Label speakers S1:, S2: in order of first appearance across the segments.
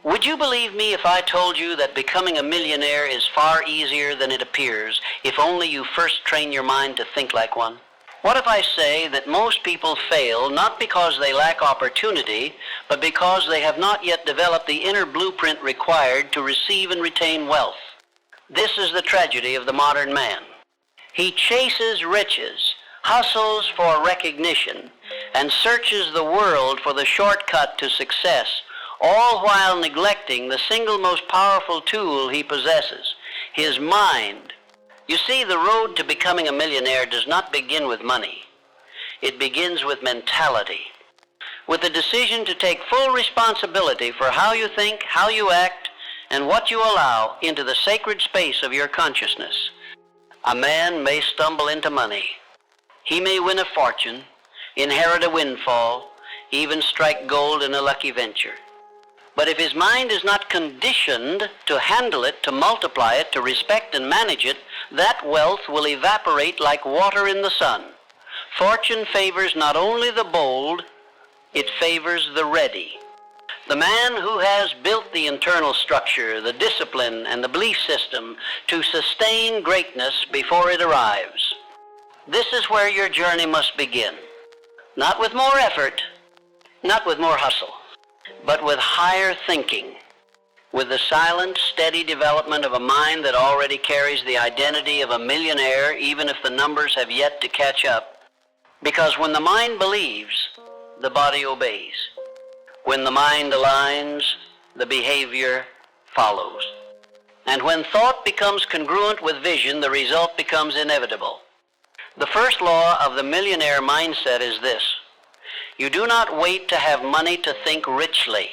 S1: Would you believe me if I told you that becoming a millionaire is far easier than it appears if only you first train your mind to think like one? What if I say that most people fail not because they lack opportunity, but because they have not yet developed the inner blueprint required to receive and retain wealth? This is the tragedy of the modern man. He chases riches, hustles for recognition, and searches the world for the shortcut to success, all while neglecting the single most powerful tool he possesses, his mind. You see, the road to becoming a millionaire does not begin with money. It begins with mentality, with the decision to take full responsibility for how you think, how you act, and what you allow into the sacred space of your consciousness. A man may stumble into money. He may win a fortune, inherit a windfall, even strike gold in a lucky venture. But if his mind is not conditioned to handle it, to multiply it, to respect and manage it, that wealth will evaporate like water in the sun. Fortune favors not only the bold, it favors the ready. The man who has built the internal structure, the discipline, and the belief system to sustain greatness before it arrives. This is where your journey must begin. Not with more effort, not with more hustle, but with higher thinking, with the silent, steady development of a mind that already carries the identity of a millionaire, even if the numbers have yet to catch up. Because when the mind believes, the body obeys. When the mind aligns, the behavior follows. And when thought becomes congruent with vision, the result becomes inevitable. The first law of the millionaire mindset is this: you do not wait to have money to think richly.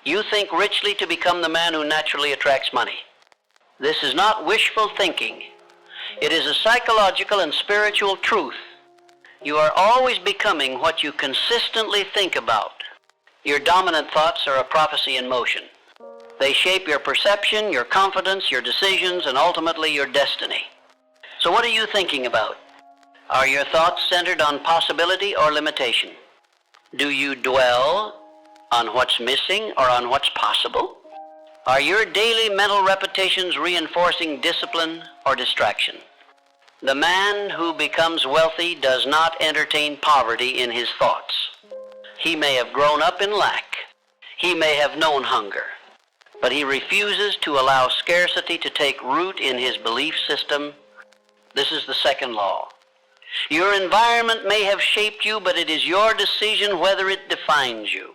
S1: You think richly to become the man who naturally attracts money. This is not wishful thinking. It is a psychological and spiritual truth. You are always becoming what you consistently think about. Your dominant thoughts are a prophecy in motion. They shape your perception, your confidence, your decisions, and ultimately your destiny. So what are you thinking about? Are your thoughts centered on possibility or limitation? Do you dwell on what's missing or on what's possible? Are your daily mental repetitions reinforcing discipline or distraction? The man who becomes wealthy does not entertain poverty in his thoughts. He may have grown up in lack. He may have known hunger. But he refuses to allow scarcity to take root in his belief system. This is the second law. Your environment may have shaped you, but it is your decision whether it defines you.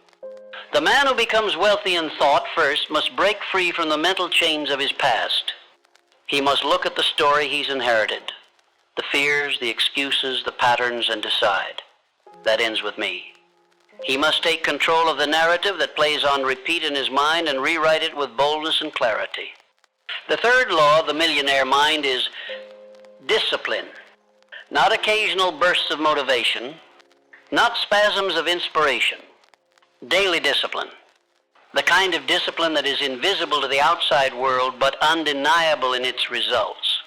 S1: The man who becomes wealthy in thought first must break free from the mental chains of his past. He must look at the story he's inherited, the fears, the excuses, the patterns, and decide. That ends with me. He must take control of the narrative that plays on repeat in his mind and rewrite it with boldness and clarity. The third law of the millionaire mind is discipline. Not occasional bursts of motivation, not spasms of inspiration. Daily discipline. The kind of discipline that is invisible to the outside world but undeniable in its results.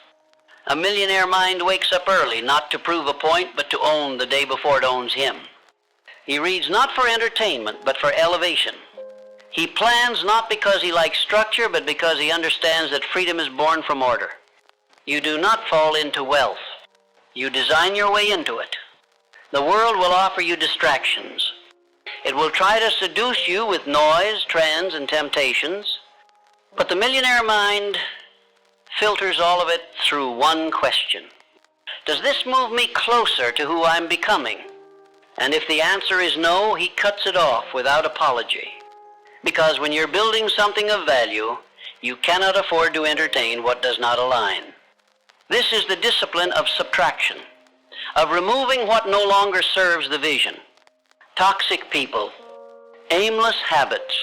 S1: A millionaire mind wakes up early, not to prove a point, but to own the day before it owns him. He reads not for entertainment, but for elevation. He plans not because he likes structure, but because he understands that freedom is born from order. You do not fall into wealth. You design your way into it. The world will offer you distractions. It will try to seduce you with noise, trends, and temptations. But the millionaire mind filters all of it through one question. Does this move me closer to who I'm becoming? And if the answer is no, he cuts it off without apology. Because when you're building something of value, you cannot afford to entertain what does not align. This is the discipline of subtraction, of removing what no longer serves the vision. Toxic people, aimless habits,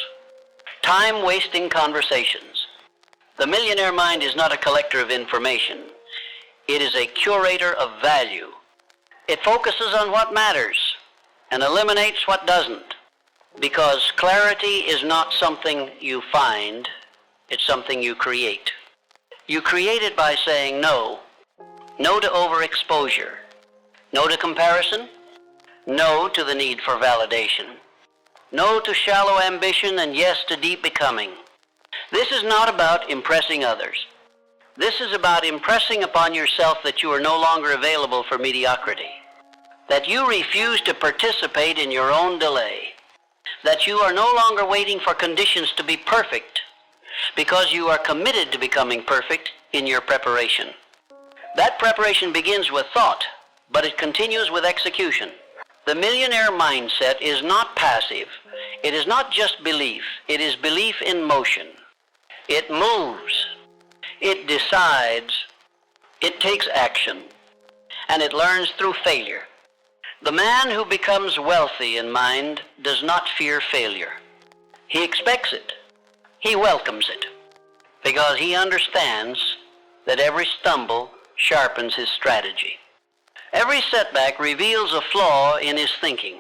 S1: time-wasting conversations. The millionaire mind is not a collector of information. It is a curator of value. It focuses on what matters and eliminates what doesn't. Because clarity is not something you find, it's something you create. You create it by saying no. No to overexposure. No to comparison. No to the need for validation. no to shallow ambition, and yes to deep becoming. This is not about impressing others. This is about impressing upon yourself that you are no longer available for mediocrity, that you refuse to participate in your own delay, that you are no longer waiting for conditions to be perfect, because you are committed to becoming perfect in your preparation. That preparation begins with thought, but it continues with execution. The millionaire mindset is not passive. It is not just belief. It is belief in motion. It moves. It decides. It takes action. And it learns through failure. The man who becomes wealthy in mind does not fear failure. He expects it. He welcomes it, because he understands that every stumble sharpens his strategy. Every setback reveals a flaw in his thinking,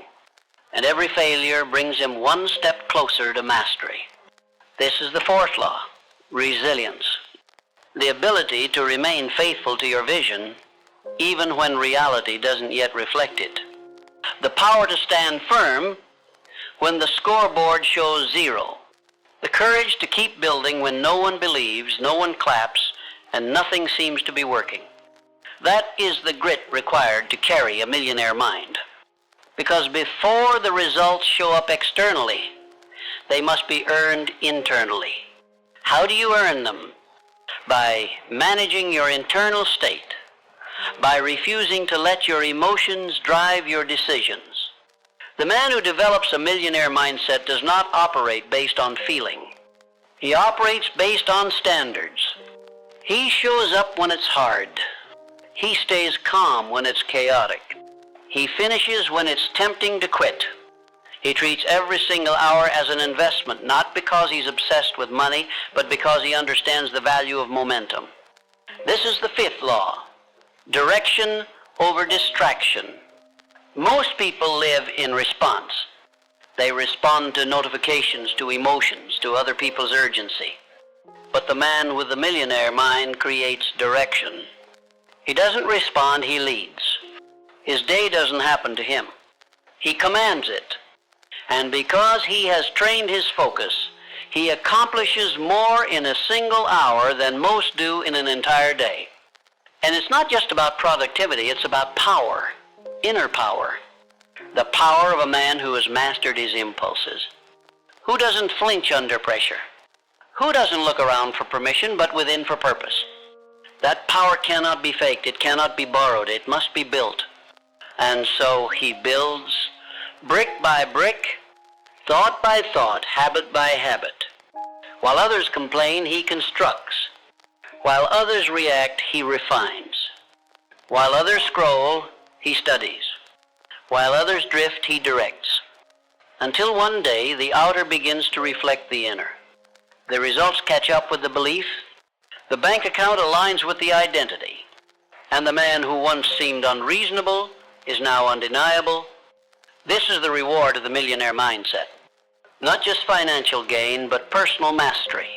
S1: and every failure brings him one step closer to mastery. This is the fourth law, resilience. The ability to remain faithful to your vision, even when reality doesn't yet reflect it. The power to stand firm when the scoreboard shows 0. The courage to keep building when no one believes, no one claps, and nothing seems to be working. That is the grit required to carry a millionaire mind. Because before the results show up externally, they must be earned internally. How do you earn them? By managing your internal state, by refusing to let your emotions drive your decisions. The man who develops a millionaire mindset does not operate based on feeling. He operates based on standards. He shows up when it's hard. He stays calm when it's chaotic. He finishes when it's tempting to quit. He treats every single hour as an investment, not because he's obsessed with money, but because he understands the value of momentum. This is the fifth law, direction over distraction. Most people live in response. They respond to notifications, to emotions, to other people's urgency. But the man with the millionaire mind creates direction. He doesn't respond, he leads. His day doesn't happen to him. He commands it. And because he has trained his focus, he accomplishes more in a single hour than most do in an entire day. And it's not just about productivity, it's about power, inner power. The power of a man who has mastered his impulses. Who doesn't flinch under pressure? Who doesn't look around for permission, but within for purpose? That power cannot be faked, it cannot be borrowed, it must be built. And so he builds brick by brick, thought by thought, habit by habit. While others complain, he constructs. While others react, he refines. While others scroll, he studies. While others drift, he directs. Until one day, the outer begins to reflect the inner. The results catch up with the belief. The bank account aligns with the identity. And the man who once seemed unreasonable is now undeniable. This is the reward of the millionaire mindset. Not just financial gain, but personal mastery.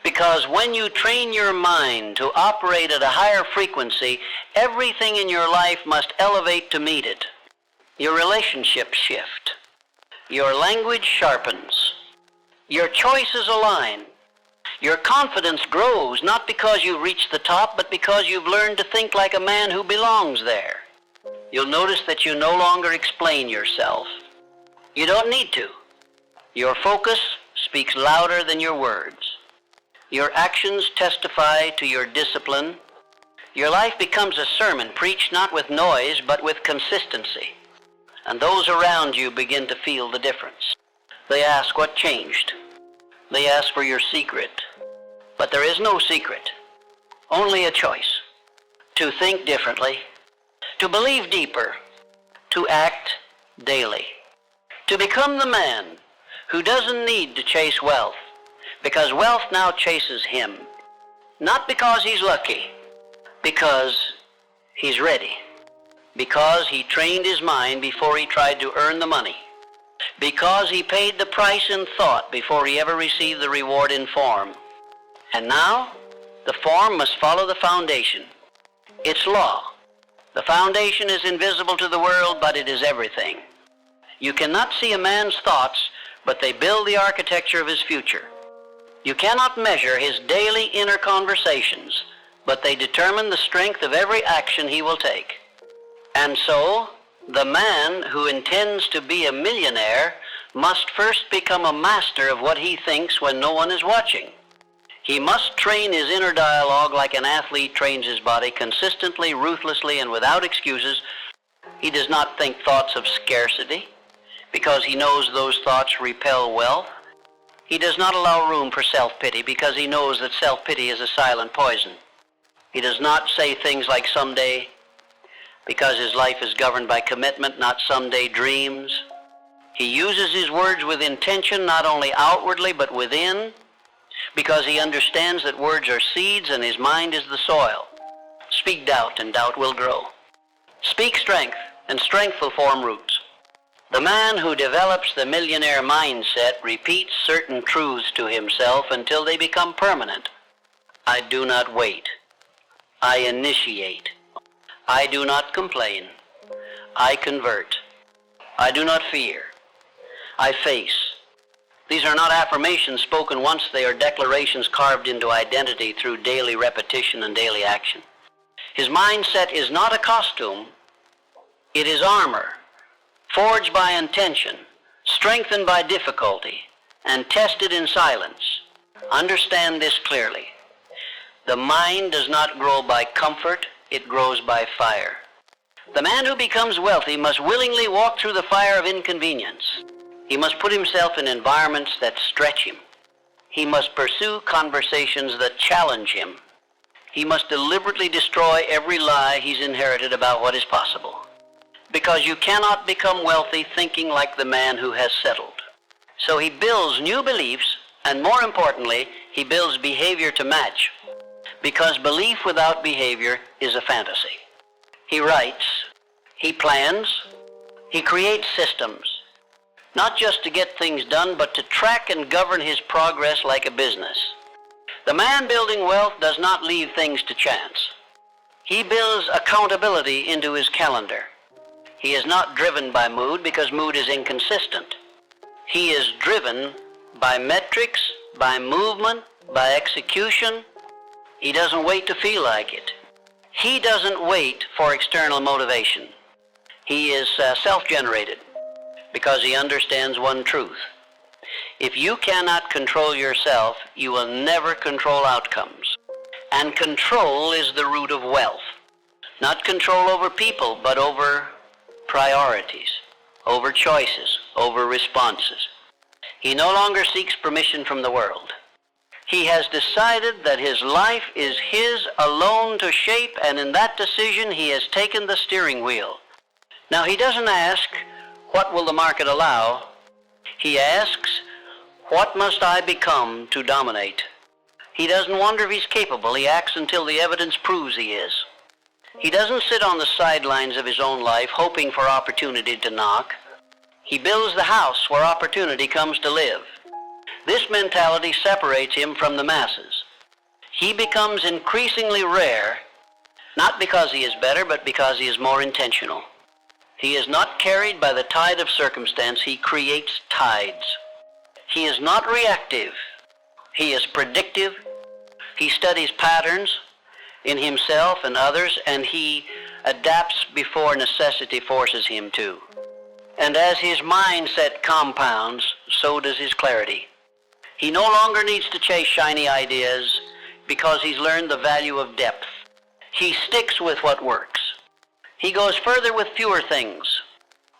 S1: Because when you train your mind to operate at a higher frequency, everything in your life must elevate to meet it. Your relationships shift. Your language sharpens. Your choices align. Your confidence grows, not because you've reached the top, but because you've learned to think like a man who belongs there. You'll notice that you no longer explain yourself. You don't need to. Your focus speaks louder than your words. Your actions testify to your discipline. Your life becomes a sermon preached not with noise, but with consistency. And those around you begin to feel the difference. They ask, what changed? They ask for your secret. But there is no secret, only a choice. To think differently, to believe deeper, to act daily. To become the man who doesn't need to chase wealth, because wealth now chases him. Not because he's lucky, because he's ready. Because he trained his mind before he tried to earn the money. Because he paid the price in thought before he ever received the reward in form. And now, the form must follow the foundation. It's law. The foundation is invisible to the world, but it is everything. You cannot see a man's thoughts, but they build the architecture of his future. You cannot measure his daily inner conversations, but they determine the strength of every action he will take. And so, the man who intends to be a millionaire must first become a master of what he thinks when no one is watching. He must train his inner dialogue like an athlete trains his body, consistently, ruthlessly, and without excuses. He does not think thoughts of scarcity, because he knows those thoughts repel wealth. He does not allow room for self-pity, because he knows that self-pity is a silent poison. He does not say things like someday, because his life is governed by commitment, not someday dreams. He uses his words with intention, not only outwardly, but within, because he understands that words are seeds and his mind is the soil. Speak doubt, and doubt will grow. Speak strength, and strength will form roots. The man who develops the millionaire mindset repeats certain truths to himself until they become permanent. I do not wait. I initiate. I do not complain. I convert. I do not fear. I face. These are not affirmations spoken once, they are declarations carved into identity through daily repetition and daily action. His mindset is not a costume, it is armor, forged by intention, strengthened by difficulty, and tested in silence. Understand this clearly. The mind does not grow by comfort, it grows by fire. The man who becomes wealthy must willingly walk through the fire of inconvenience. He must put himself in environments that stretch him. He must pursue conversations that challenge him. He must deliberately destroy every lie he's inherited about what is possible. Because you cannot become wealthy thinking like the man who has settled. So he builds new beliefs, and more importantly, he builds behavior to match. Because belief without behavior is a fantasy. He writes, he plans, he creates systems, not just to get things done, but to track and govern his progress like a business. The man building wealth does not leave things to chance. He builds accountability into his calendar. He is not driven by mood because mood is inconsistent. He is driven by metrics, by movement, by execution. He doesn't wait to feel like it. He doesn't wait for external motivation. He is self-generated because he understands one truth. If you cannot control yourself, you will never control outcomes. And control is the root of wealth. Not control over people, but over priorities, over choices, over responses. He no longer seeks permission from the world. He has decided that his life is his alone to shape, and in that decision he has taken the steering wheel. Now he doesn't ask, what will the market allow? He asks, what must I become to dominate? He doesn't wonder if he's capable. He acts until the evidence proves he is. He doesn't sit on the sidelines of his own life hoping for opportunity to knock. He builds the house where opportunity comes to live. This mentality separates him from the masses. He becomes increasingly rare, not because he is better, but because he is more intentional. He is not carried by the tide of circumstance, he creates tides. He is not reactive, he is predictive. He studies patterns in himself and others, and he adapts before necessity forces him to. And as his mindset compounds, so does his clarity. He no longer needs to chase shiny ideas because he's learned the value of depth. He sticks with what works. He goes further with fewer things.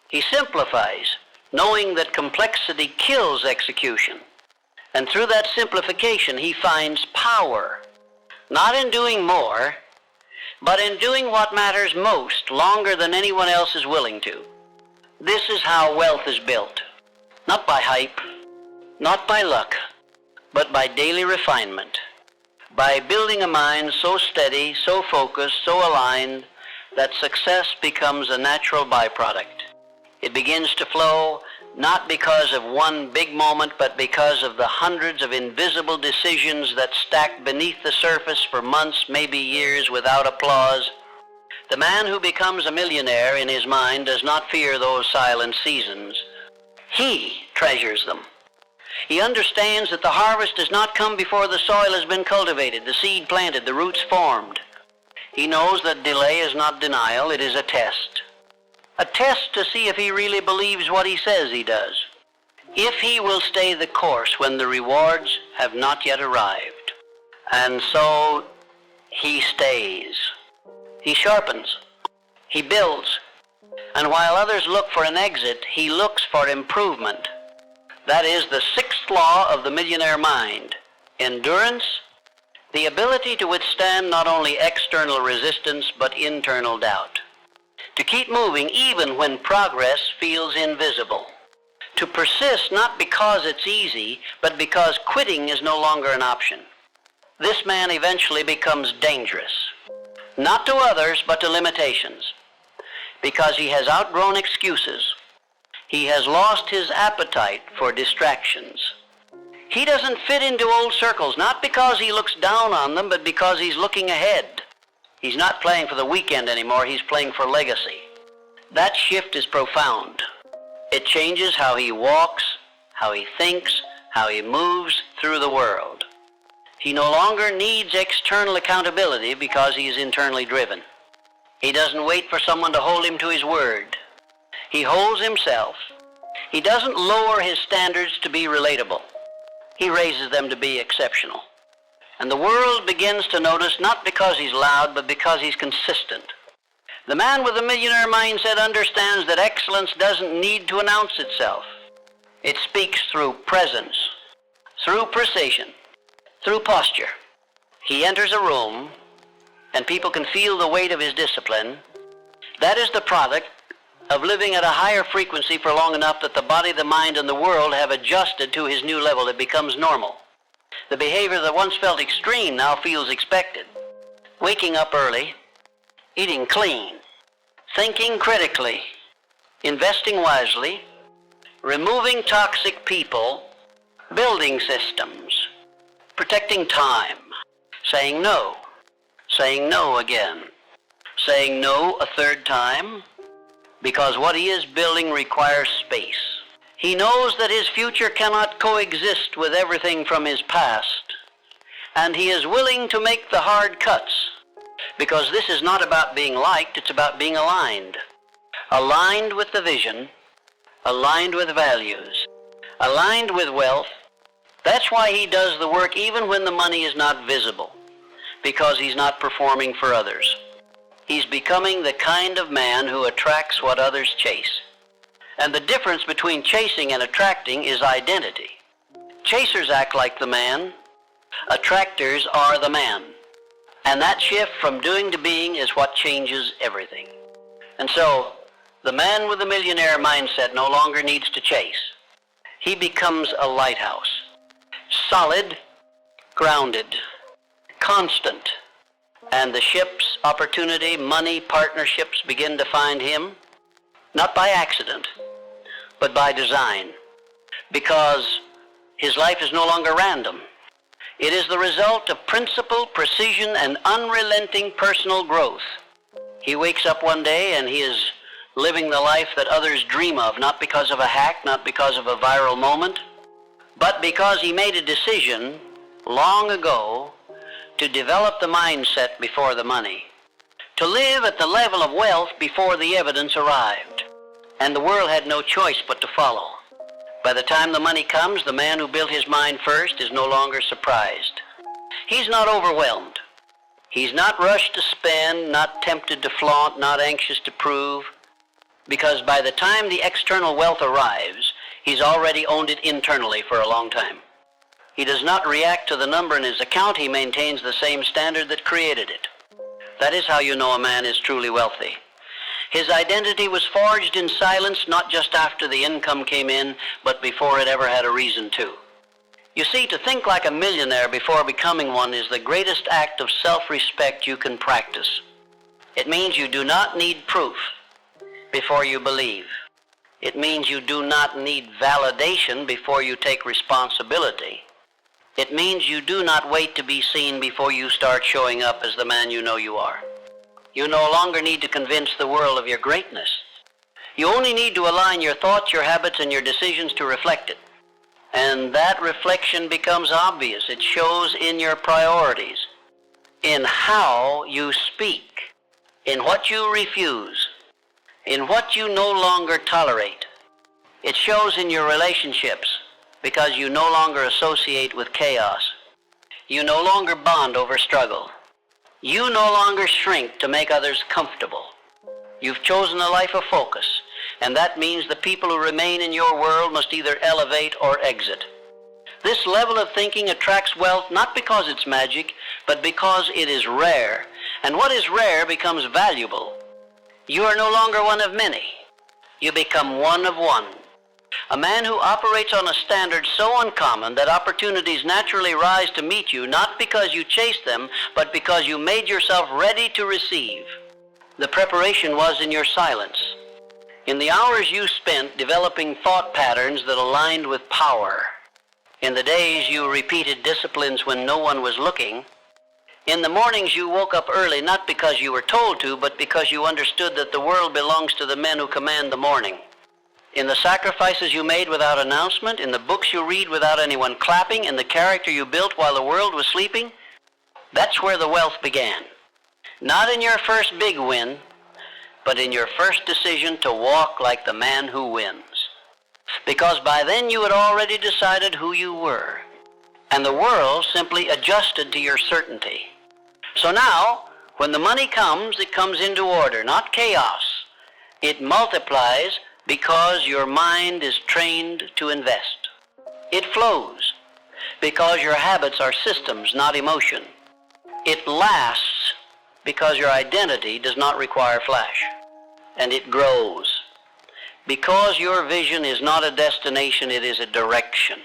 S1: He simplifies, knowing that complexity kills execution. And through that simplification, he finds power, not in doing more, but in doing what matters most longer than anyone else is willing to. This is how wealth is built, not by hype, not by luck, but by daily refinement, by building a mind so steady, so focused, so aligned, that success becomes a natural byproduct. It begins to flow not because of one big moment, but because of the hundreds of invisible decisions that stack beneath the surface for months, maybe years, without applause. The man who becomes a millionaire in his mind does not fear those silent seasons, He treasures them. He understands that the harvest does not come before the soil has been cultivated, the seed planted, the roots formed. He knows that delay is not denial, it is a test. A test to see if he really believes what he says he does. If he will stay the course when the rewards have not yet arrived. And so he stays. He sharpens. He builds. And while others look for an exit, he looks for improvement. That is the sixth law of the millionaire mind. Endurance, the ability to withstand not only external resistance, but internal doubt. To keep moving even when progress feels invisible. To persist not because it's easy, but because quitting is no longer an option. This man eventually becomes dangerous. Not to others, but to limitations. Because he has outgrown excuses. He has lost his appetite for distractions. He doesn't fit into old circles, not because he looks down on them, but because he's looking ahead. He's not playing for the weekend anymore, he's playing for legacy. That shift is profound. It changes how he walks, how he thinks, how he moves through the world. He no longer needs external accountability because he is internally driven. He doesn't wait for someone to hold him to his word. He holds himself. He doesn't lower his standards to be relatable. He raises them to be exceptional. And the world begins to notice not because he's loud, but because he's consistent. The man with the millionaire mindset understands that excellence doesn't need to announce itself. It speaks through presence, through precision, through posture. He enters a room, and people can feel the weight of his discipline. That is the product of living at a higher frequency for long enough that the body, the mind, and the world have adjusted to his new level. It becomes normal. The behavior that once felt extreme now feels expected. Waking up early, eating clean, thinking critically, investing wisely, removing toxic people, building systems, protecting time, saying no again, saying no a third time, because what he is building requires space. He knows that his future cannot coexist with everything from his past, and he is willing to make the hard cuts, because this is not about being liked, it's about being aligned. Aligned with the vision, aligned with values, aligned with wealth. That's why he does the work even when the money is not visible, because he's not performing for others. He's becoming the kind of man who attracts what others chase. And the difference between chasing and attracting is identity. Chasers act like the man. Attractors are the man. And that shift from doing to being is what changes everything. And so, the man with the millionaire mindset no longer needs to chase. He becomes a lighthouse. Solid, grounded, constant. And the ship's opportunity, money, partnerships begin to find him, not by accident, but by design, because his life is no longer random. It is the result of principle, precision, and unrelenting personal growth. He wakes up one day and he is living the life that others dream of, not because of a hack, not because of a viral moment, but because he made a decision long ago to develop the mindset before the money, to live at the level of wealth before the evidence arrived. And the world had no choice but to follow. By the time the money comes, the man who built his mind first is no longer surprised. He's not overwhelmed. He's not rushed to spend, not tempted to flaunt, not anxious to prove, because by the time the external wealth arrives, he's already owned it internally for a long time. He does not react to the number in his account. He maintains the same standard that created it. That is how you know a man is truly wealthy. His identity was forged in silence, not just after the income came in, but before it ever had a reason to. You see, to think like a millionaire before becoming one is the greatest act of self-respect you can practice. It means you do not need proof before you believe. It means you do not need validation before you take responsibility. It means you do not wait to be seen before you start showing up as the man you know you are. You no longer need to convince the world of your greatness. You only need to align your thoughts, your habits, and your decisions to reflect it. And that reflection becomes obvious. It shows in your priorities, in how you speak, in what you refuse, in what you no longer tolerate. It shows in your relationships because you no longer associate with chaos. You no longer bond over struggle. You no longer shrink to make others comfortable. You've chosen a life of focus, and that means the people who remain in your world must either elevate or exit. This level of thinking attracts wealth not because it's magic, but because it is rare. And what is rare becomes valuable. You are no longer one of many. You become one of one. A man who operates on a standard so uncommon that opportunities naturally rise to meet you, not because you chased them, but because you made yourself ready to receive. The preparation was in your silence. In the hours you spent developing thought patterns that aligned with power. In the days you repeated disciplines when no one was looking. In the mornings you woke up early not because you were told to, but because you understood that the world belongs to the men who command the morning. In the sacrifices you made without announcement, in the books you read without anyone clapping, in the character you built while the world was sleeping, that's where the wealth began. Not in your first big win, but in your first decision to walk like the man who wins. Because by then you had already decided who you were, and the world simply adjusted to your certainty. So now, when the money comes, it comes into order, not chaos. It multiplies because your mind is trained to invest. It flows because your habits are systems, not emotion. It lasts because your identity does not require flash. And it grows because your vision is not a destination, it is a direction.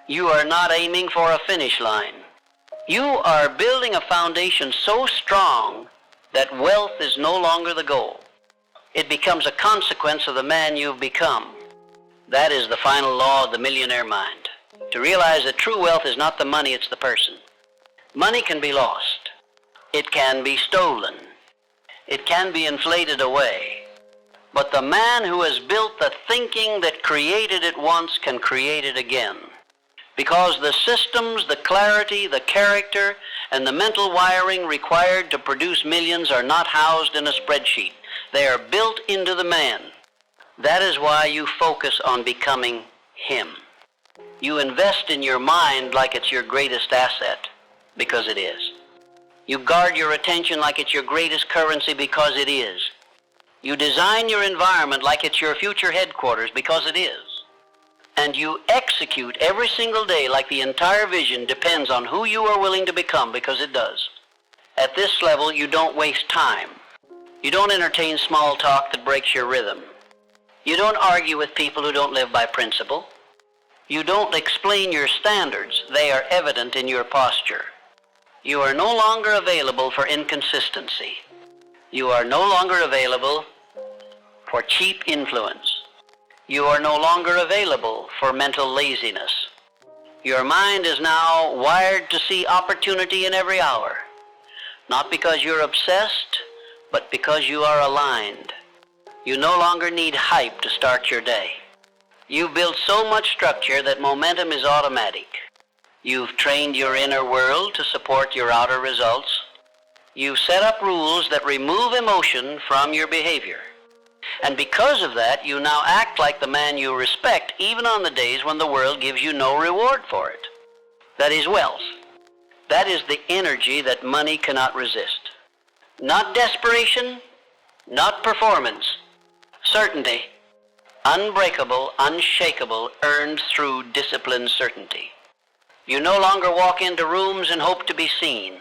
S1: You are not aiming for a finish line. You are building a foundation so strong that wealth is no longer the goal. It becomes a consequence of the man you've become. That is the final law of the millionaire mind. To realize that true wealth is not the money, it's the person. Money can be lost. It can be stolen. It can be inflated away. But the man who has built the thinking that created it once can create it again. Because the systems, the clarity, the character, and the mental wiring required to produce millions are not housed in a spreadsheet. They are built into the man. That is why you focus on becoming him. You invest in your mind like it's your greatest asset, because it is. You guard your attention like it's your greatest currency, because it is. You design your environment like it's your future headquarters, because it is. And you execute every single day like the entire vision depends on who you are willing to become, because it does. At this level, you don't waste time. You don't entertain small talk that breaks your rhythm. You don't argue with people who don't live by principle. You don't explain your standards. They are evident in your posture. You are no longer available for inconsistency. You are no longer available for cheap influence. You are no longer available for mental laziness. Your mind is now wired to see opportunity in every hour, not because you're obsessed, but because you are aligned. You no longer need hype to start your day. You've built so much structure that momentum is automatic. You've trained your inner world to support your outer results. You've set up rules that remove emotion from your behavior. And because of that, you now act like the man you respect, even on the days when the world gives you no reward for it. That is wealth. That is the energy that money cannot resist. Not desperation, not performance. Certainty. Unbreakable, unshakable, earned through disciplined certainty. You no longer walk into rooms and hope to be seen.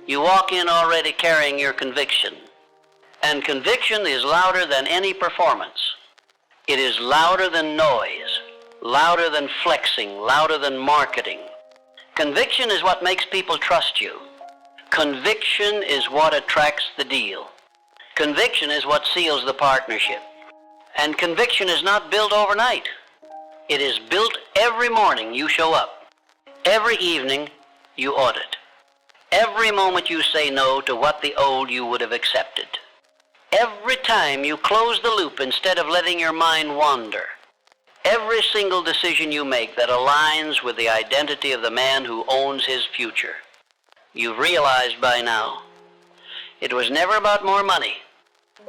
S1: You walk in already carrying your conviction. And conviction is louder than any performance. It is louder than noise, louder than flexing, louder than marketing. Conviction is what makes people trust you. Conviction is what attracts the deal. Conviction is what seals the partnership. And conviction is not built overnight. It is built every morning you show up. Every evening you audit. Every moment you say no to what the old you would have accepted. Every time you close the loop instead of letting your mind wander, every single decision you make that aligns with the identity of the man who owns his future, you've realized by now, it was never about more money.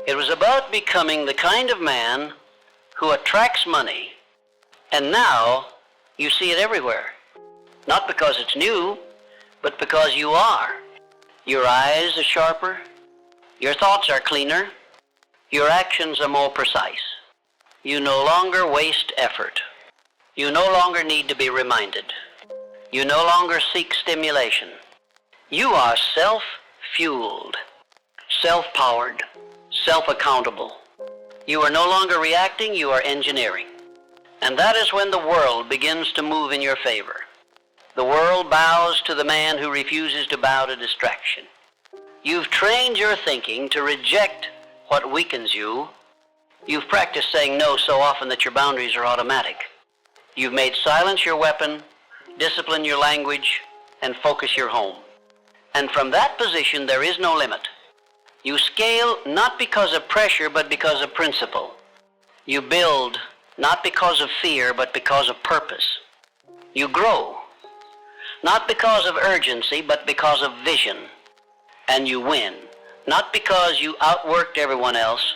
S1: It was about becoming the kind of man who attracts money, and now you see it everywhere. Not because it's new, but because you are. Your eyes are sharper, your thoughts are cleaner, your actions are more precise. You no longer waste effort. You no longer need to be reminded. You no longer seek stimulation. You are self-fueled, self-powered, self-accountable. You are no longer reacting, you are engineering. And that is when the world begins to move in your favor. The world bows to the man who refuses to bow to distraction. You've trained your thinking to reject what weakens you. You've practiced saying no so often that your boundaries are automatic. You've made silence your weapon, discipline your language, and focus your home. And from that position, there is no limit. You scale not because of pressure, but because of principle. You build not because of fear, but because of purpose. You grow not because of urgency, but because of vision. And you win, not because you outworked everyone else,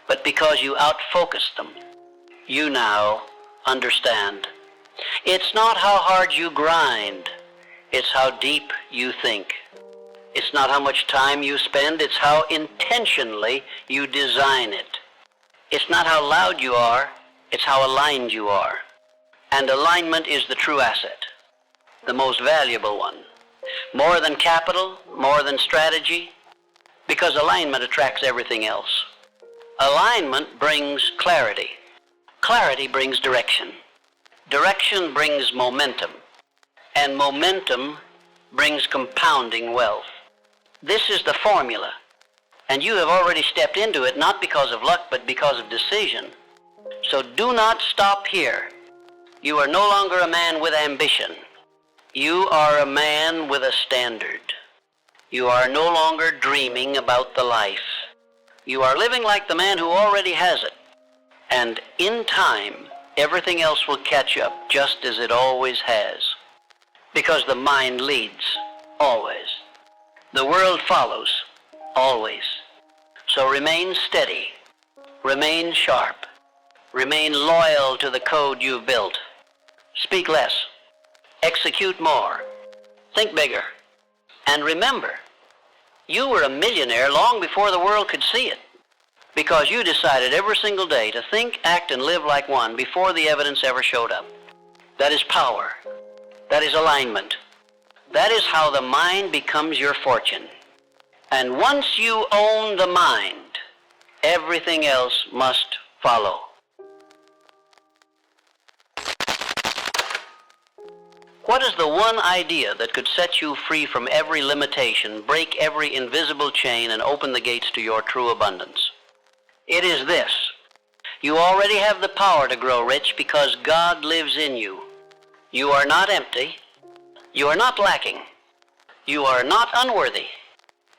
S1: but because you outfocused them. You now understand. It's not how hard you grind, it's how deep you think. It's not how much time you spend, it's how intentionally you design it. It's not how loud you are, it's how aligned you are. And alignment is the true asset, the most valuable one. More than capital, more than strategy, because alignment attracts everything else. Alignment brings clarity. Clarity brings direction. Direction brings momentum. And momentum brings compounding wealth. This is the formula. And you have already stepped into it, not because of luck, but because of decision. So do not stop here. You are no longer a man with ambition. You are a man with a standard. You are no longer dreaming about the life. You are living like the man who already has it. And in time, everything else will catch up, just as it always has. Because the mind leads, always. The world follows, always. So remain steady, remain sharp, remain loyal to the code you've built. Speak less, execute more, think bigger. And remember, you were a millionaire long before the world could see it, because you decided every single day to think, act, and live like one before the evidence ever showed up. That is power. That is alignment. That is how the mind becomes your fortune. And once you own the mind, everything else must follow. What is the one idea that could set you free from every limitation, break every invisible chain, and open the gates to your true abundance? It is this. You already have the power to grow rich because God lives in you. You are not empty. You are not lacking. You are not unworthy.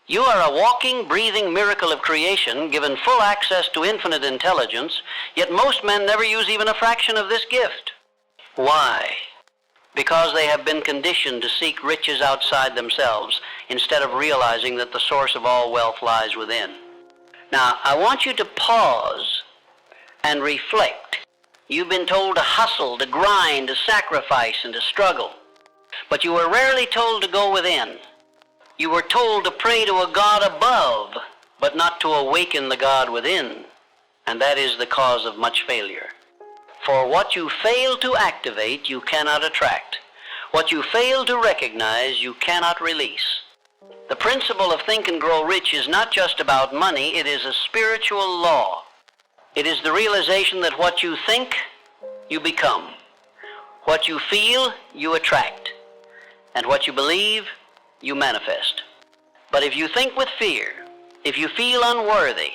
S1: You are a walking, breathing miracle of creation, given full access to infinite intelligence, yet most men never use even a fraction of this gift. Why? Because they have been conditioned to seek riches outside themselves instead of realizing that the source of all wealth lies within. Now, I want you to pause and reflect. You've been told to hustle, to grind, to sacrifice, and to struggle. But you were rarely told to go within. You were told to pray to a God above, but not to awaken the God within. And that is the cause of much failure. For what you fail to activate, you cannot attract. What you fail to recognize, you cannot release. The principle of Think and Grow Rich is not just about money, it is a spiritual law. It is the realization that what you think, you become. What you feel, you attract. And what you believe, you manifest. But if you think with fear, if you feel unworthy,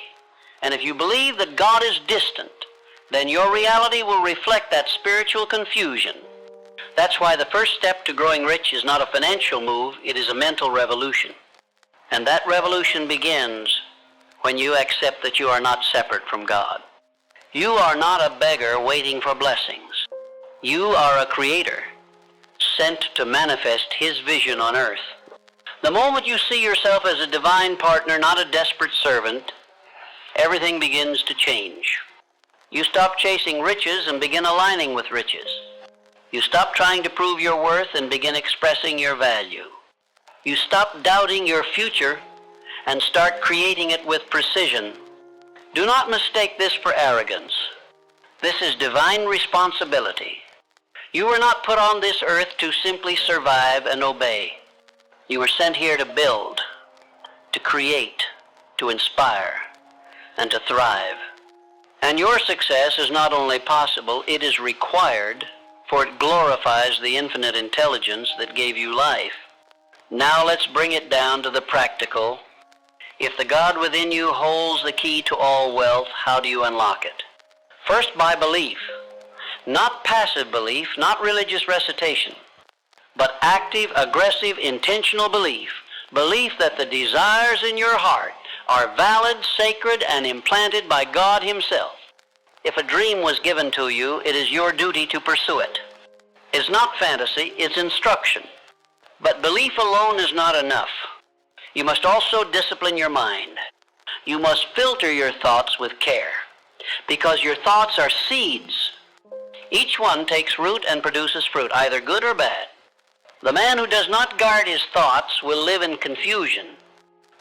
S1: and if you believe that God is distant, then your reality will reflect that spiritual confusion. That's why the first step to growing rich is not a financial move, it is a mental revolution. And that revolution begins when you accept that you are not separate from God. You are not a beggar waiting for blessings. You are a creator sent to manifest His vision on earth. The moment you see yourself as a divine partner, not a desperate servant, everything begins to change. You stop chasing riches and begin aligning with riches. You stop trying to prove your worth and begin expressing your value. You stop doubting your future and start creating it with precision. Do not mistake this for arrogance. This is divine responsibility. You were not put on this earth to simply survive and obey. You were sent here to build, to create, to inspire, and to thrive. And your success is not only possible, it is required, for it glorifies the infinite intelligence that gave you life. Now let's bring it down to the practical. If the God within you holds the key to all wealth, how do you unlock it? First, by belief. Not passive belief, not religious recitation, but active, aggressive, intentional belief. Belief that the desires in your heart are valid, sacred, and implanted by God Himself. If a dream was given to you, it is your duty to pursue it. It's not fantasy, it's instruction. But belief alone is not enough. You must also discipline your mind. You must filter your thoughts with care, because your thoughts are seeds. Each one takes root and produces fruit, either good or bad. The man who does not guard his thoughts will live in confusion.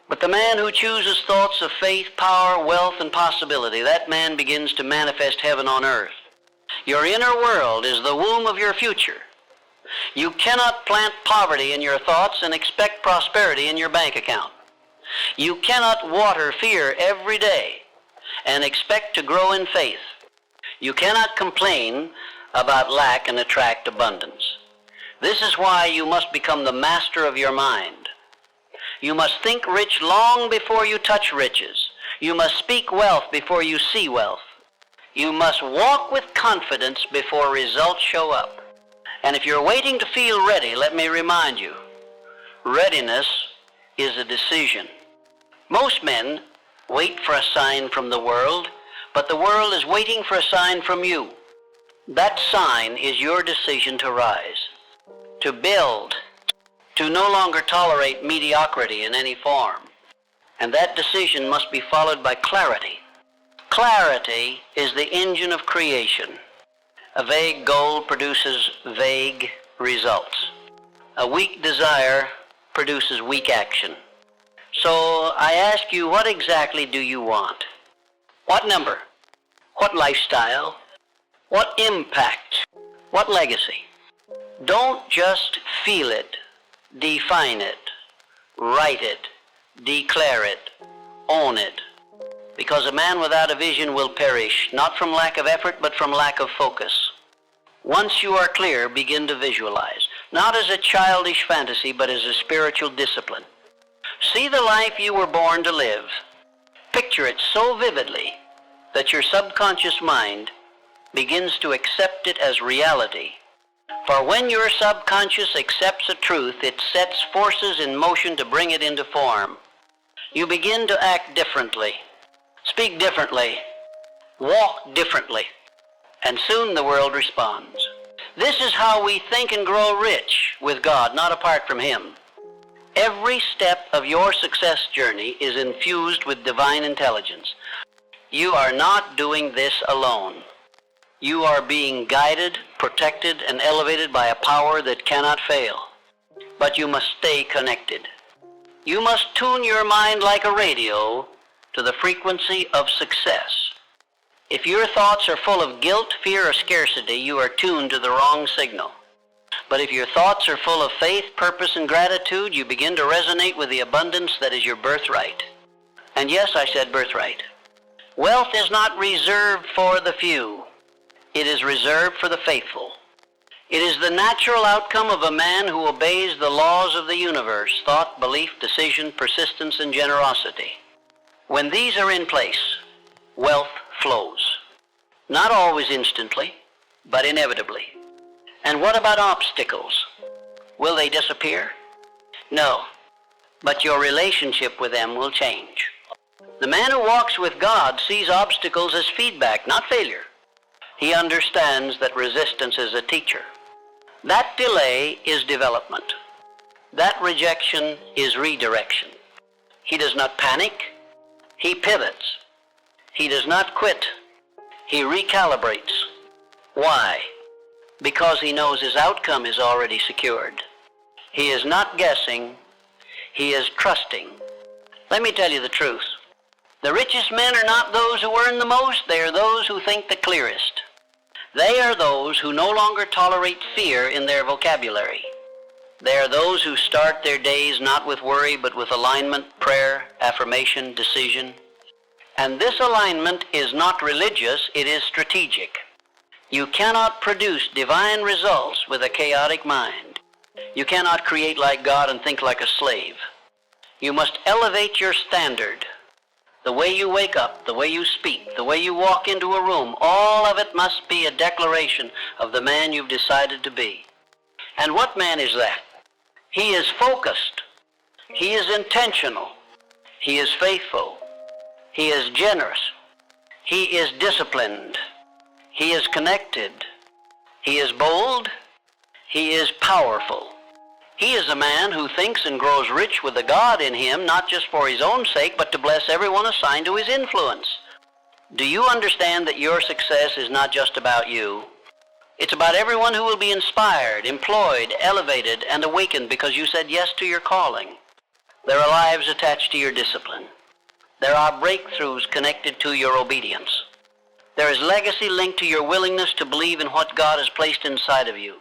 S1: But the man who chooses thoughts of faith, power, wealth, and possibility, that man begins to manifest heaven on earth. Your inner world is the womb of your future. You cannot plant poverty in your thoughts and expect prosperity in your bank account. You cannot water fear every day and expect to grow in faith. You cannot complain about lack and attract abundance. This is why you must become the master of your mind. You must think rich long before you touch riches. You must speak wealth before you see wealth. You must walk with confidence before results show up. And if you're waiting to feel ready, let me remind you, readiness is a decision. Most men wait for a sign from the world, but the world is waiting for a sign from you. That sign is your decision to rise, to build, to no longer tolerate mediocrity in any form. And that decision must be followed by clarity. Clarity is the engine of creation. A vague goal produces vague results. A weak desire produces weak action. So I ask you, what exactly do you want? What number? What lifestyle? What impact? What legacy? Don't just feel it, define it, write it, declare it, own it. Because a man without a vision will perish, not from lack of effort, but from lack of focus. Once you are clear, begin to visualize, not as a childish fantasy, but as a spiritual discipline. See the life you were born to live. Picture it so vividly that your subconscious mind begins to accept it as reality. For when your subconscious accepts a truth, it sets forces in motion to bring it into form. You begin to act differently, speak differently, walk differently, and soon the world responds. This is how we think and grow rich with God, not apart from Him. Every step of your success journey is infused with divine intelligence. You are not doing this alone. You are being guided, protected, and elevated by a power that cannot fail. But you must stay connected. You must tune your mind like a radio to the frequency of success. If your thoughts are full of guilt, fear, or scarcity, you are tuned to the wrong signal. But if your thoughts are full of faith, purpose, and gratitude, you begin to resonate with the abundance that is your birthright. And yes, I said birthright. Wealth is not reserved for the few. It is reserved for the faithful. It is the natural outcome of a man who obeys the laws of the universe: thought, belief, decision, persistence, and generosity. When these are in place, wealth flows. Not always instantly, but inevitably. And what about obstacles? Will they disappear? No, but your relationship with them will change. The man who walks with God sees obstacles as feedback, not failure. He understands that resistance is a teacher. That delay is development. That rejection is redirection. He does not panic. He pivots. He does not quit. He recalibrates. Why? Because he knows his outcome is already secured. He is not guessing. He is trusting. Let me tell you the truth. The richest men are not those who earn the most. They are those who think the clearest. They are those who no longer tolerate fear in their vocabulary. They are those who start their days not with worry, but with alignment, prayer, affirmation, decision. And this alignment is not religious, it is strategic. You cannot produce divine results with a chaotic mind. You cannot create like God and think like a slave. You must elevate your standard. The way you wake up, the way you speak, the way you walk into a room, all of it must be a declaration of the man you've decided to be. And what man is that? He is focused. He is intentional. He is faithful. He is generous. He is disciplined. He is connected. He is bold. He is powerful. He is a man who thinks and grows rich with the God in him, not just for his own sake, but to bless everyone assigned to his influence. Do you understand that your success is not just about you? It's about everyone who will be inspired, employed, elevated, and awakened because you said yes to your calling. There are lives attached to your discipline. There are breakthroughs connected to your obedience. There is legacy linked to your willingness to believe in what God has placed inside of you.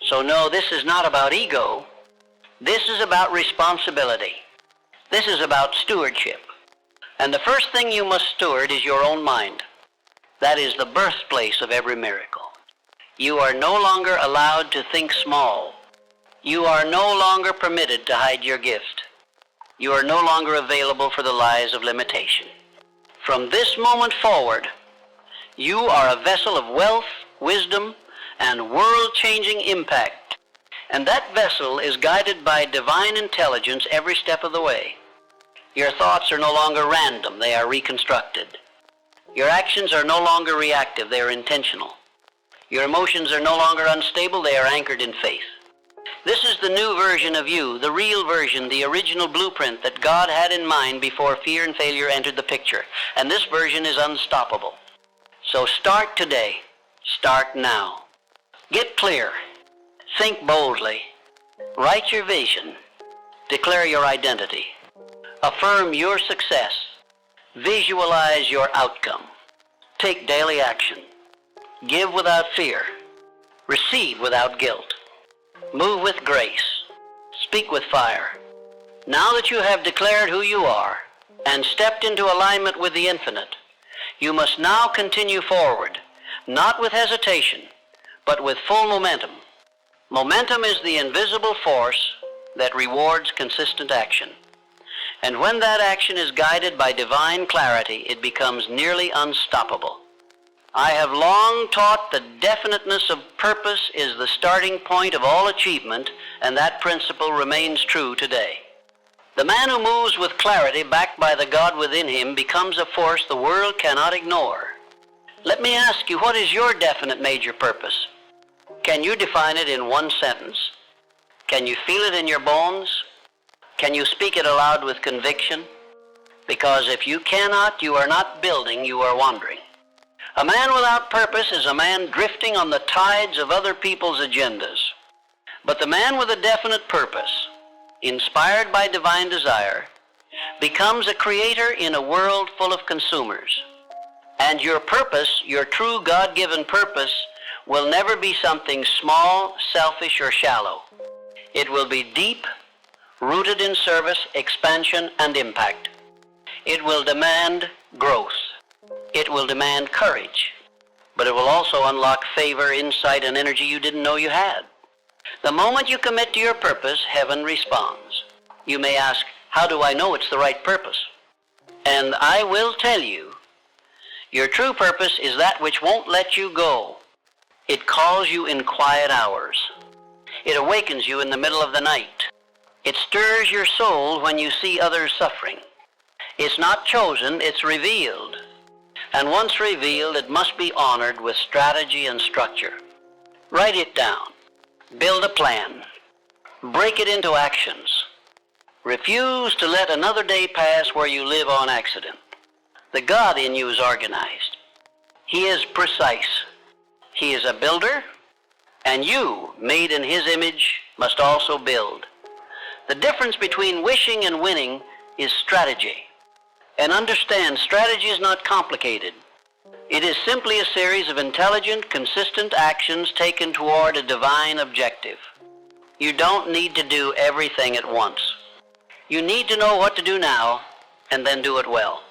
S1: So no, this is not about ego. This is about responsibility. This is about stewardship. And the first thing you must steward is your own mind. That is the birthplace of every miracle. You are no longer allowed to think small. You are no longer permitted to hide your gift. You are no longer available for the lies of limitation. From this moment forward, you are a vessel of wealth, wisdom, and world-changing impact. And that vessel is guided by divine intelligence every step of the way. Your thoughts are no longer random, they are reconstructed. Your actions are no longer reactive, they are intentional. Your emotions are no longer unstable, they are anchored in faith. This is the new version of you, the real version, the original blueprint that God had in mind before fear and failure entered the picture. And this version is unstoppable. So start today. Start now. Get clear. Think boldly. Write your vision. Declare your identity. Affirm your success. Visualize your outcome. Take daily action. Give without fear. Receive without guilt. Move with grace. Speak with fire. Now that you have declared who you are and stepped into alignment with the infinite, you must now continue forward, not with hesitation, but with full momentum. Momentum is the invisible force that rewards consistent action. And when that action is guided by divine clarity, it becomes nearly unstoppable. I have long taught that definiteness of purpose is the starting point of all achievement, and that principle remains true today. The man who moves with clarity backed by the God within him becomes a force the world cannot ignore. Let me ask you, what is your definite major purpose? Can you define it in one sentence? Can you feel it in your bones? Can you speak it aloud with conviction? Because if you cannot, you are not building, you are wandering. A man without purpose is a man drifting on the tides of other people's agendas. But the man with a definite purpose, inspired by divine desire, becomes a creator in a world full of consumers. And your purpose, your true God-given purpose, will never be something small, selfish, or shallow. It will be deep, rooted in service, expansion, and impact. It will demand growth. It will demand courage. But it will also unlock favor, insight, and energy you didn't know you had. The moment you commit to your purpose, heaven responds. You may ask, how do I know it's the right purpose? And I will tell you, your true purpose is that which won't let you go. It calls you in quiet hours. It awakens you in the middle of the night. It stirs your soul when you see others suffering. It's not chosen, it's revealed. And once revealed, it must be honored with strategy and structure. Write it down. Build a plan. Break it into actions. Refuse to let another day pass where you live on accident. The God in you is organized. He is precise. He is a builder, and you, made in His image, must also build. The difference between wishing and winning is strategy. And understand, strategy is not complicated. It is simply a series of intelligent, consistent actions taken toward a divine objective. You don't need to do everything at once. You need to know what to do now, and then do it well.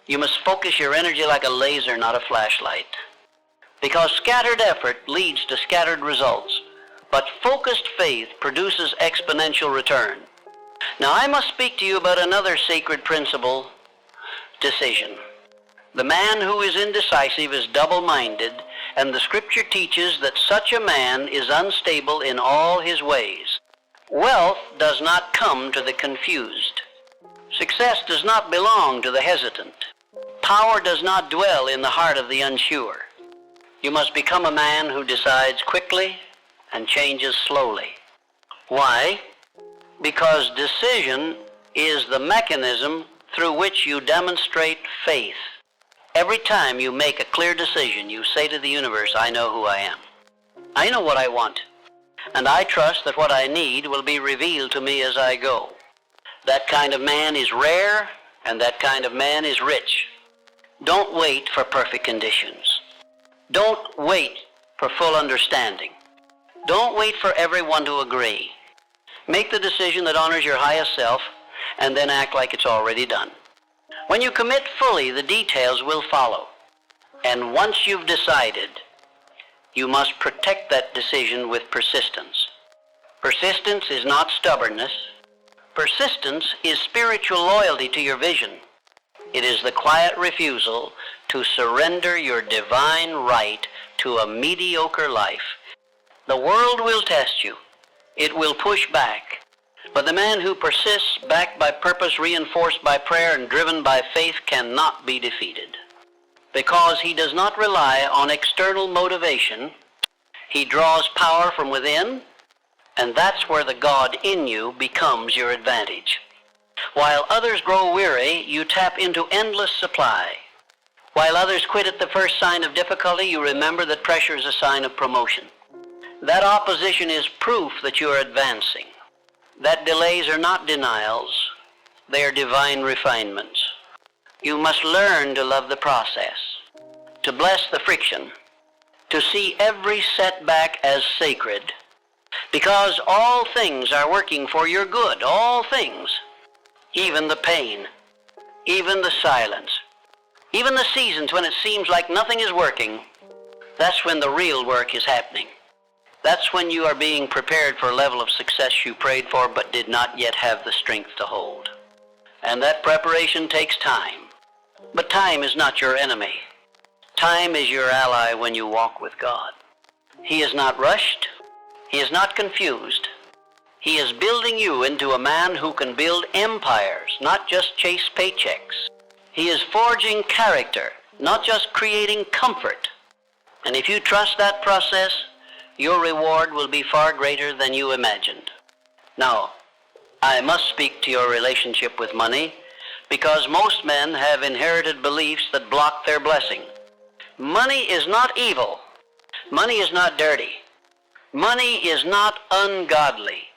S1: You must focus your energy like a laser, not a flashlight. Because scattered effort leads to scattered results, but focused faith produces exponential return. Now I must speak to you about another sacred principle: decision. The man who is indecisive is double-minded, and the Scripture teaches that such a man is unstable in all his ways. Wealth does not come to the confused. Success does not belong to the hesitant. Power does not dwell in the heart of the unsure. You must become a man who decides quickly and changes slowly. Why? Because decision is the mechanism through which you demonstrate faith. Every time you make a clear decision, you say to the universe, I know who I am. I know what I want, and I trust that what I need will be revealed to me as I go. That kind of man is rare, and that kind of man is rich. Don't wait for perfect conditions. Don't wait for full understanding. Don't wait for everyone to agree. Make the decision that honors your highest self, and then act like it's already done. When you commit fully, the details will follow. And once you've decided, you must protect that decision with persistence. Persistence is not stubbornness. Persistence is spiritual loyalty to your vision. It is the quiet refusal to surrender your divine right to a mediocre life. The world will test you. It will push back. But the man who persists, backed by purpose, reinforced by prayer, and driven by faith, cannot be defeated. Because he does not rely on external motivation, he draws power from within, and that's where the God in you becomes your advantage. While others grow weary, you tap into endless supply. While others quit at the first sign of difficulty, you remember that pressure is a sign of promotion. That opposition is proof that you are advancing. That delays are not denials, they are divine refinements. You must learn to love the process, to bless the friction, to see every setback as sacred, because all things are working for your good, all things, even the pain, even the silence, even the seasons when it seems like nothing is working. That's when the real work is happening. That's when you are being prepared for a level of success you prayed for but did not yet have the strength to hold. And that preparation takes time. But time is not your enemy. Time is your ally when you walk with God. He is not rushed. He is not confused. He is building you into a man who can build empires, not just chase paychecks. He is forging character, not just creating comfort. And if you trust that process, your reward will be far greater than you imagined. Now, I must speak to your relationship with money, because most men have inherited beliefs that block their blessing. Money is not evil. Money is not dirty. Money is not ungodly.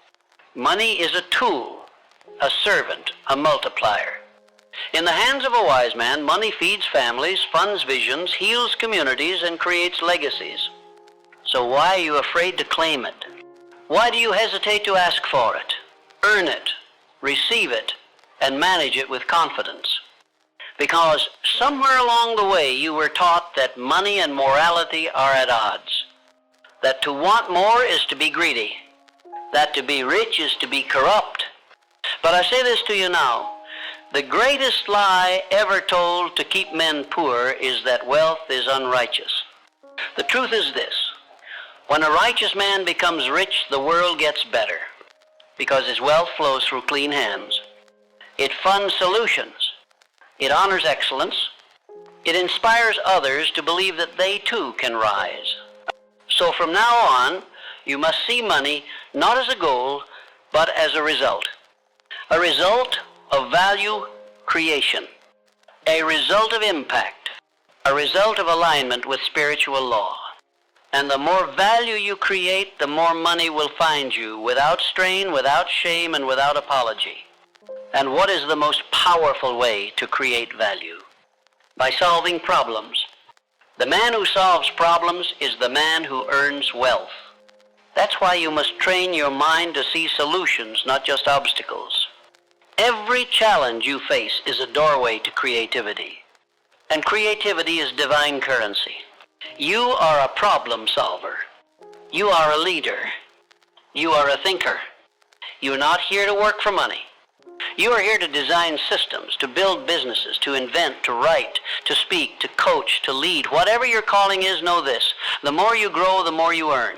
S1: Money is a tool, a servant, a multiplier. In the hands of a wise man, money feeds families, funds visions, heals communities, and creates legacies. So why are you afraid to claim it? Why do you hesitate to ask for it, earn it, receive it, and manage it with confidence? Because somewhere along the way you were taught that money and morality are at odds. That to want more is to be greedy. That to be rich is to be corrupt. But I say this to you now. The greatest lie ever told to keep men poor is that wealth is unrighteous. The truth is this. When a righteous man becomes rich, the world gets better, because his wealth flows through clean hands. It funds solutions. It honors excellence. It inspires others to believe that they too can rise. So from now on, you must see money not as a goal, but as a result. A result of value creation. A result of impact. A result of alignment with spiritual law. And the more value you create, the more money will find you, without strain, without shame, and without apology. And what is the most powerful way to create value? By solving problems. The man who solves problems is the man who earns wealth. That's why you must train your mind to see solutions, not just obstacles. Every challenge you face is a doorway to creativity. And creativity is divine currency. You are a problem solver. You are a leader. You are a thinker. You're not here to work for money. You are here to design systems, to build businesses, to invent, to write, to speak, to coach, to lead. Whatever your calling is, know this. The more you grow, the more you earn.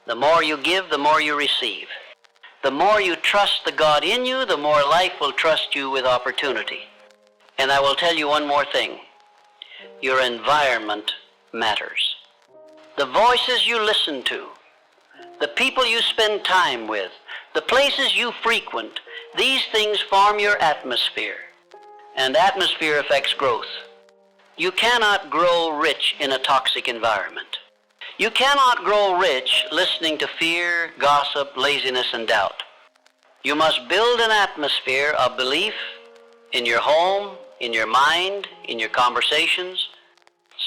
S1: The more you give, the more you receive. The more you trust the God in you, the more life will trust you with opportunity. And I will tell you one more thing. Your environment matters. The voices you listen to, the people you spend time with, the places you frequent, these things form your atmosphere. And atmosphere affects growth. You cannot grow rich in a toxic environment. You cannot grow rich listening to fear, gossip, laziness, and doubt. You must build an atmosphere of belief in your home, in your mind, in your conversations.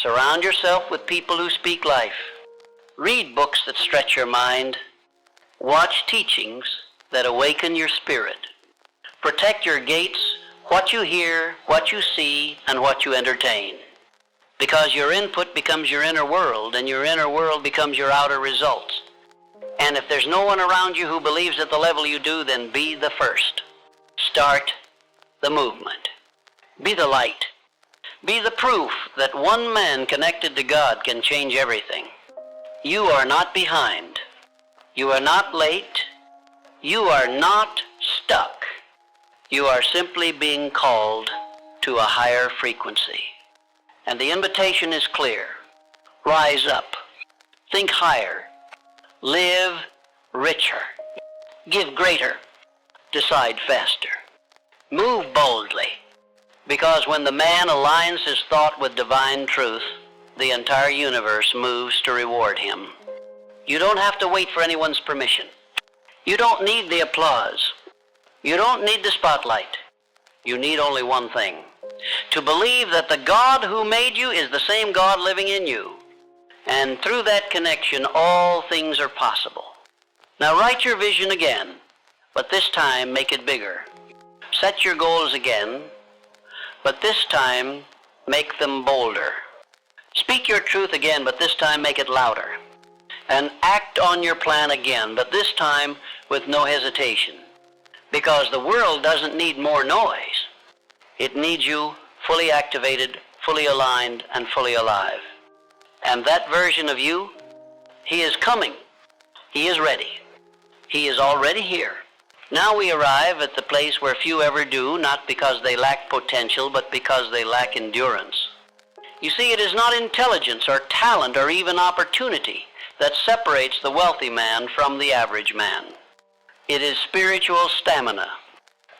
S1: Surround yourself with people who speak life. Read books that stretch your mind. Watch teachings that awaken your spirit. Protect your gates, what you hear, what you see, and what you entertain. Because your input becomes your inner world, and your inner world becomes your outer results. And if there's no one around you who believes at the level you do, then be the first. Start the movement. Be the light. Be the proof that one man connected to God can change everything. You are not behind. You are not late. You are not stuck. You are simply being called to a higher frequency. And the invitation is clear. Rise up. Think higher. Live richer. Give greater. Decide faster. Move boldly. Because when the man aligns his thought with divine truth, the entire universe moves to reward him. You don't have to wait for anyone's permission. You don't need the applause. You don't need the spotlight. You need only one thing. To believe that the God who made you is the same God living in you. And through that connection, all things are possible. Now write your vision again, but this time make it bigger. Set your goals again, but this time make them bolder. Speak your truth again, but this time make it louder. And act on your plan again, but this time with no hesitation. Because the world doesn't need more noise. It needs you fully activated, fully aligned, and fully alive. And that version of you, he is coming. He is ready. He is already here. Now we arrive at the place where few ever do, not because they lack potential, but because they lack endurance. You see, it is not intelligence or talent or even opportunity that separates the wealthy man from the average man. It is spiritual stamina.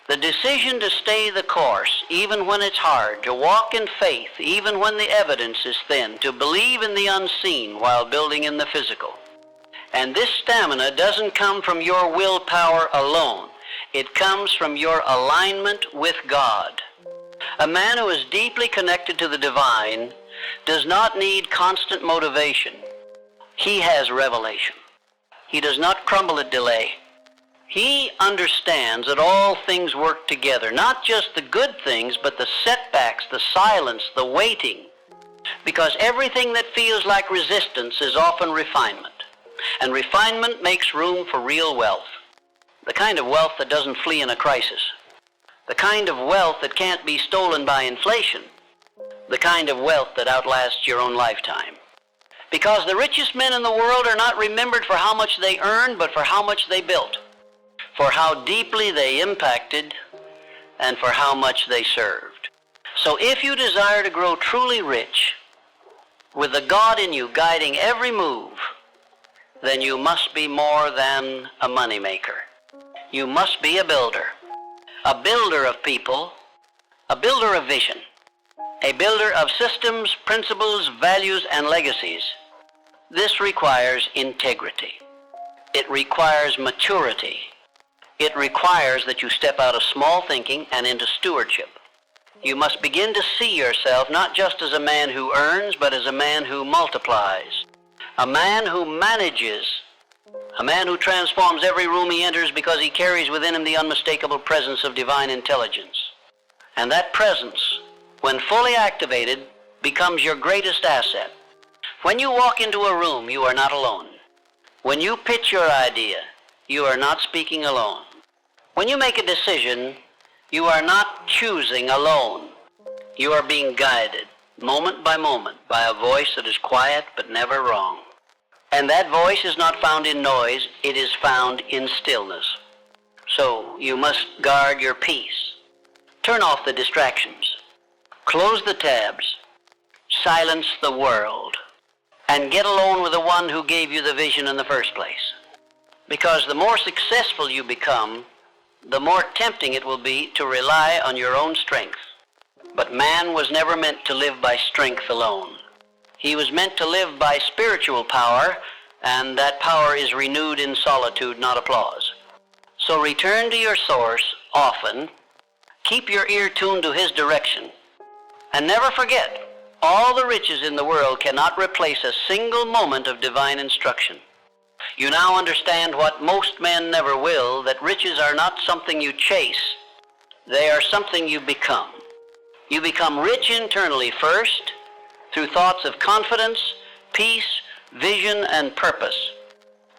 S1: The decision to stay the course, even when it's hard, to walk in faith, even when the evidence is thin, to believe in the unseen while building in the physical. And this stamina doesn't come from your willpower alone. It comes from your alignment with God. A man who is deeply connected to the divine does not need constant motivation. He has revelation. He does not crumble at delay. He understands that all things work together, not just the good things, but the setbacks, the silence, the waiting. Because everything that feels like resistance is often refinement. And refinement makes room for real wealth. The kind of wealth that doesn't flee in a crisis. The kind of wealth that can't be stolen by inflation. The kind of wealth that outlasts your own lifetime. Because the richest men in the world are not remembered for how much they earned, but for how much they built. For how deeply they impacted, and for how much they served. So if you desire to grow truly rich, with the God in you guiding every move, then you must be more than a moneymaker. You must be a builder of people, a builder of vision, a builder of systems, principles, values, and legacies. This requires integrity. It requires maturity. It requires that you step out of small thinking and into stewardship. You must begin to see yourself not just as a man who earns, but as a man who multiplies, a man who manages, a man who transforms every room he enters because he carries within him the unmistakable presence of divine intelligence. And that presence, when fully activated, becomes your greatest asset. When you walk into a room, you are not alone. When you pitch your idea, you are not speaking alone. When you make a decision, you are not choosing alone. You are being guided, moment by moment, by a voice that is quiet but never wrong. And that voice is not found in noise, it is found in stillness. So you must guard your peace. Turn off the distractions. Close the tabs. Silence the world. And get alone with the one who gave you the vision in the first place. Because the more successful you become, the more tempting it will be to rely on your own strength. But man was never meant to live by strength alone. He was meant to live by spiritual power, and that power is renewed in solitude, not applause. So return to your source often, keep your ear tuned to his direction, and never forget, all the riches in the world cannot replace a single moment of divine instruction. You now understand what most men never will, that riches are not something you chase. They are something you become. You become rich internally first, through thoughts of confidence, peace, vision, and purpose.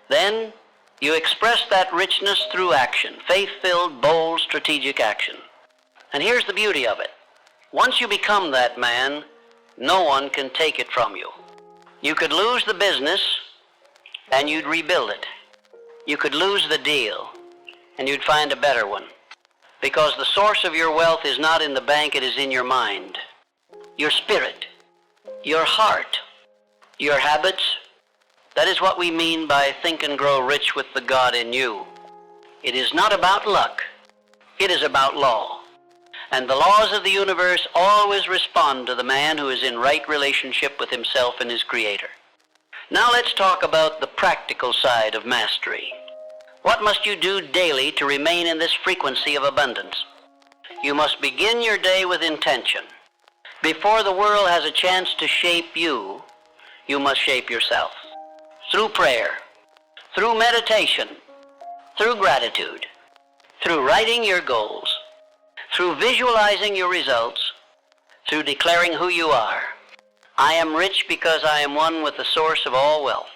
S1: Then you express that richness through action, faith-filled, bold, strategic action. And here's the beauty of it. Once you become that man, no one can take it from you. You could lose the business, and you'd rebuild it. You could lose the deal, and you'd find a better one. Because the source of your wealth is not in the bank, it is in your mind, your spirit, your heart, your habits. That is what we mean by think and grow rich with the God in you. It is not about luck. It is about law. And the laws of the universe always respond to the man who is in right relationship with himself and his Creator. Now let's talk about the practical side of mastery. What must you do daily to remain in this frequency of abundance? You must begin your day with intention. Before the world has a chance to shape you, you must shape yourself. Through prayer, through meditation, through gratitude, through writing your goals, through visualizing your results, through declaring who you are. I am rich because I am one with the source of all wealth.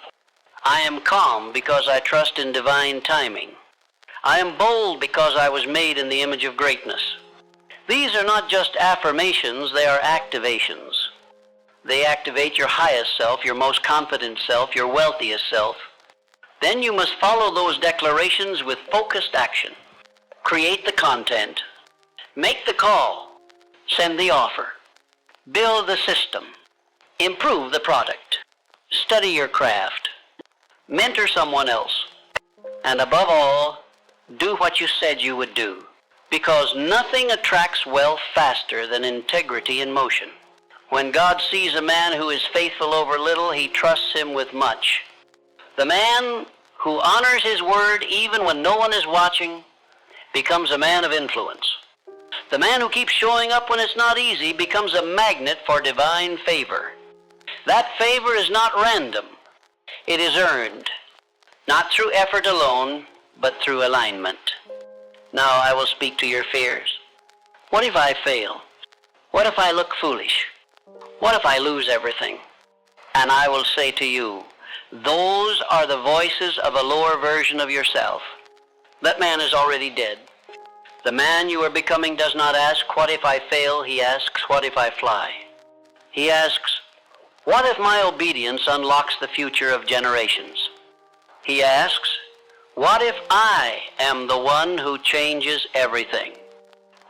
S1: I am calm because I trust in divine timing. I am bold because I was made in the image of greatness. These are not just affirmations, they are activations. They activate your highest self, your most confident self, your wealthiest self. Then you must follow those declarations with focused action. Create the content. Make the call. Send the offer. Build the system. Improve the product. Study your craft. Mentor someone else. And above all, do what you said you would do. Because nothing attracts wealth faster than integrity in motion. When God sees a man who is faithful over little, he trusts him with much. The man who honors his word even when no one is watching becomes a man of influence. The man who keeps showing up when it's not easy becomes a magnet for divine favor. That favor is not random. It is earned, not through effort alone, but through alignment. Now I will speak to your fears. What if I fail? What if I look foolish? What if I lose everything? And I will say to you, those are the voices of a lower version of yourself. That man is already dead. The man you are becoming does not ask, what if I fail? He asks, what if I fly? He asks, what if my obedience unlocks the future of generations? He asks, what if I am the one who changes everything?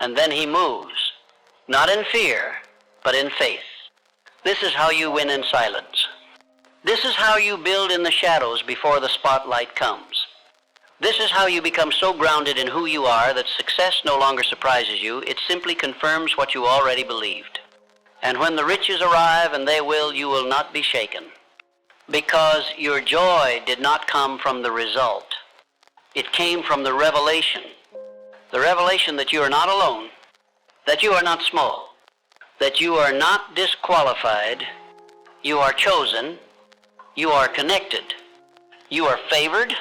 S1: And then he moves Not in fear, but in faith. This is how you win in silence. This is how you build in the shadows before the spotlight comes. This is how you become so grounded in who you are that success no longer surprises you. It simply confirms what you already believed. And when the riches arrive, and they will, you will not be shaken. Because your joy did not come from the result. It came from the revelation. The revelation that you are not alone, that you are not small, that you are not disqualified, you are chosen, you are connected, you are favored,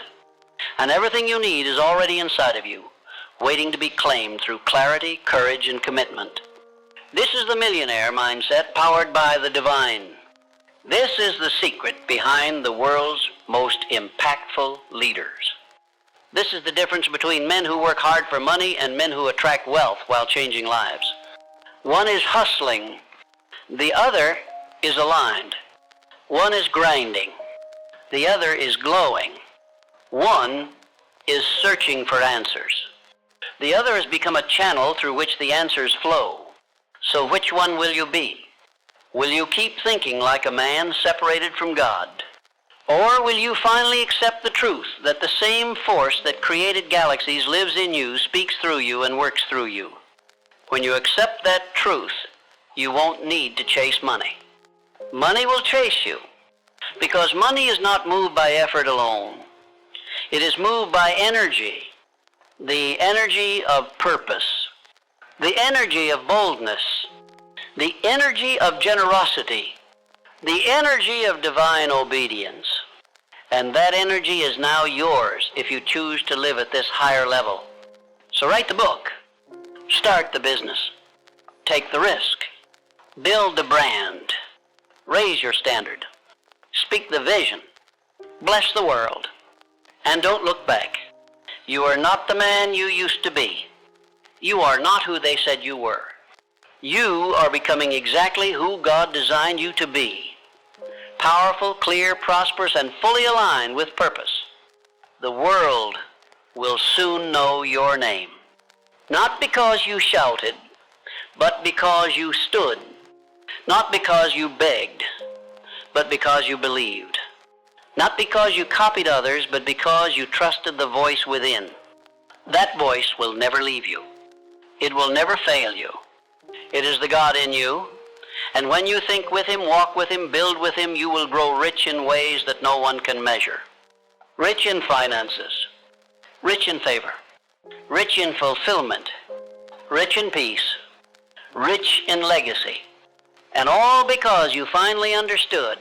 S1: and everything you need is already inside of you, waiting to be claimed through clarity, courage, and commitment. This is the millionaire mindset powered by the divine. This is the secret behind the world's most impactful leaders. This is the difference between men who work hard for money and men who attract wealth while changing lives. One is hustling. The other is aligned. One is grinding. The other is glowing. One is searching for answers. The other has become a channel through which the answers flow. So which one will you be? Will you keep thinking like a man separated from God? Or will you finally accept the truth that the same force that created galaxies lives in you, speaks through you, and works through you? When you accept that truth, you won't need to chase money. Money will chase you, because money is not moved by effort alone. It is moved by energy, the energy of purpose, the energy of boldness, the energy of generosity, the energy of divine obedience. And that energy is now yours if you choose to live at this higher level. So write the book, start the business, take the risk, build the brand, raise your standard, speak the vision, bless the world, and don't look back. You are not the man you used to be. You are not who they said you were. You are becoming exactly who God designed you to be. Powerful, clear, prosperous, and fully aligned with purpose. The world will soon know your name. Not because you shouted, but because you stood. Not because you begged, but because you believed. Not because you copied others, but because you trusted the voice within. That voice will never leave you. It will never fail you. It is the God in you. And when you think with Him, walk with Him, build with Him, you will grow rich in ways that no one can measure. Rich in finances, rich in favor, rich in fulfillment, rich in peace, rich in legacy. And all because you finally understood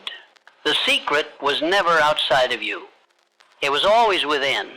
S1: the secret was never outside of you. It was always within.